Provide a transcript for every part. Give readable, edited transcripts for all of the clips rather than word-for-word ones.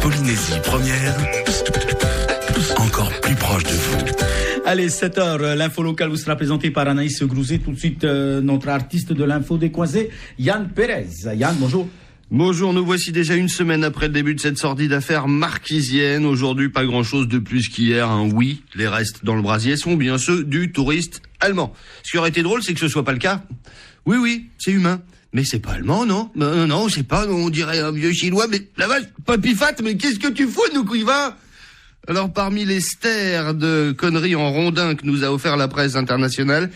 Polynésie première, encore plus proche de vous. Allez, 7h, l'info locale vous sera présentée par Anaïs Grouzet. Tout de suite, notre artiste de l'info décoisée, Yann Pérez. Yann, bonjour. Bonjour, nous voici déjà une semaine après le début de cette sordide affaire marquisienne. Aujourd'hui, pas grand-chose de plus qu'hier. Oui, les restes dans le brasier sont bien ceux du touriste allemand. Ce qui aurait été drôle, c'est que ce soit pas le cas. Oui, c'est humain. Mais c'est pas allemand, non? Non, c'est pas, on dirait un vieux chinois, mais la vache, Papy Fat, mais qu'est-ce que tu fous, nous, qui va? Alors, parmi les stères de conneries en rondin que nous a offert la presse internationale,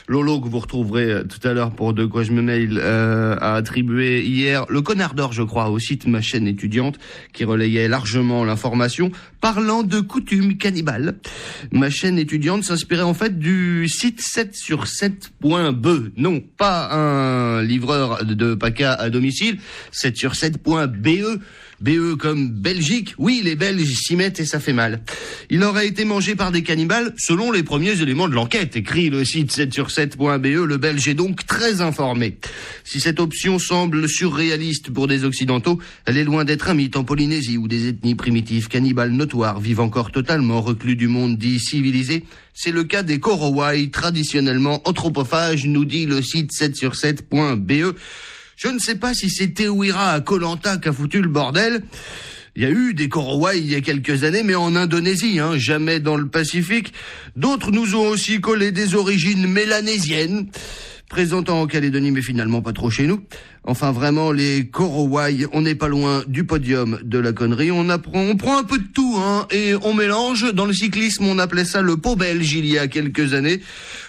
Lolo, que vous retrouverez tout à l'heure pour De quoi je me mail, a attribué hier le connard d'or, je crois, au site Ma chaîne étudiante, qui relayait largement l'information, parlant de coutumes cannibales. Ma chaîne étudiante s'inspirait en fait du site 7sur7.be. Non, pas un livreur de PACA à domicile, 7sur7.be. BE comme Belgique. Oui, les Belges s'y mettent et ça fait mal. Il aurait été mangé par des cannibales selon les premiers éléments de l'enquête, écrit le site 7sur7.be. Le Belge est donc très informé. Si cette option semble surréaliste pour des Occidentaux, elle est loin d'être un mythe en Polynésie où des ethnies primitives cannibales notoires vivent encore totalement reclus du monde dit civilisé. C'est le cas des Korowai, traditionnellement anthropophages, nous dit le site 7sur7.be. Je ne sais pas si c'est Théouira à Koh Lanta qui a foutu le bordel. Il y a eu des Korowai il y a quelques années, mais en Indonésie, jamais dans le Pacifique. D'autres nous ont aussi collé des origines mélanésiennes, présentant en Calédonie, mais finalement pas trop chez nous. Enfin, vraiment, les Korowai, on n'est pas loin du podium de la connerie. On prend un peu de tout, et on mélange. Dans le cyclisme, on appelait ça le pot belge il y a quelques années.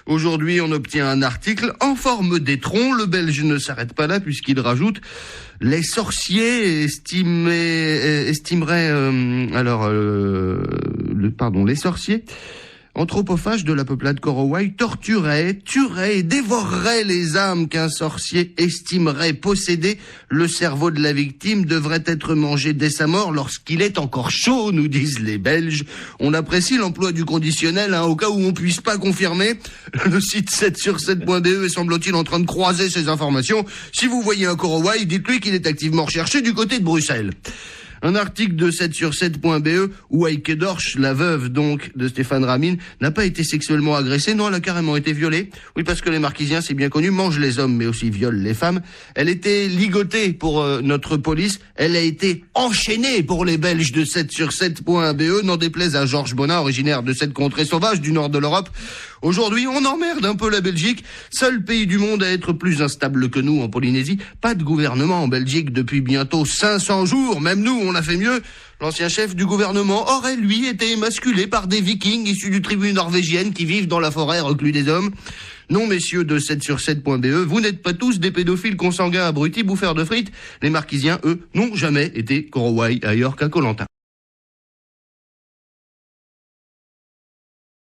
Aujourd'hui, on obtient un article en forme d'étron. Le Belge ne s'arrête pas là puisqu'il rajoute les sorciers les sorciers anthropophages de la peuplade Korowai tueraient et dévoreraient les âmes qu'un sorcier estimerait posséder. Le cerveau de la victime devrait être mangé dès sa mort lorsqu'il est encore chaud, nous disent les Belges. On apprécie l'emploi du conditionnel, au cas où on puisse pas confirmer. Le site 7sur7.be est semble-t-il en train de croiser ces informations. Si vous voyez un Korowai, dites-lui qu'il est activement recherché du côté de Bruxelles. Un article de 7sur7.be où Heike Dorsch, la veuve donc de Stéphane Ramin, n'a pas été sexuellement agressée. Non, elle a carrément été violée. Oui, parce que les Marquisiens, c'est bien connu, mangent les hommes mais aussi violent les femmes. Elle était ligotée pour notre police. Elle a été enchaînée pour les Belges de 7sur7.be, n'en déplaise à Georges Bonnat, originaire de cette contrée sauvage du nord de l'Europe. Aujourd'hui, on emmerde un peu la Belgique, seul pays du monde à être plus instable que nous en Polynésie. Pas de gouvernement en Belgique depuis bientôt 500 jours, même nous, on a fait mieux. L'ancien chef du gouvernement aurait, lui, été émasculé par des vikings issus du tribu norvégienne qui vivent dans la forêt reclus des hommes. Non, messieurs de 7sur7.be, vous n'êtes pas tous des pédophiles consanguins abrutis bouffeurs de frites. Les Marquisiens, eux, n'ont jamais été Korowai ailleurs qu'à Koh Lanta.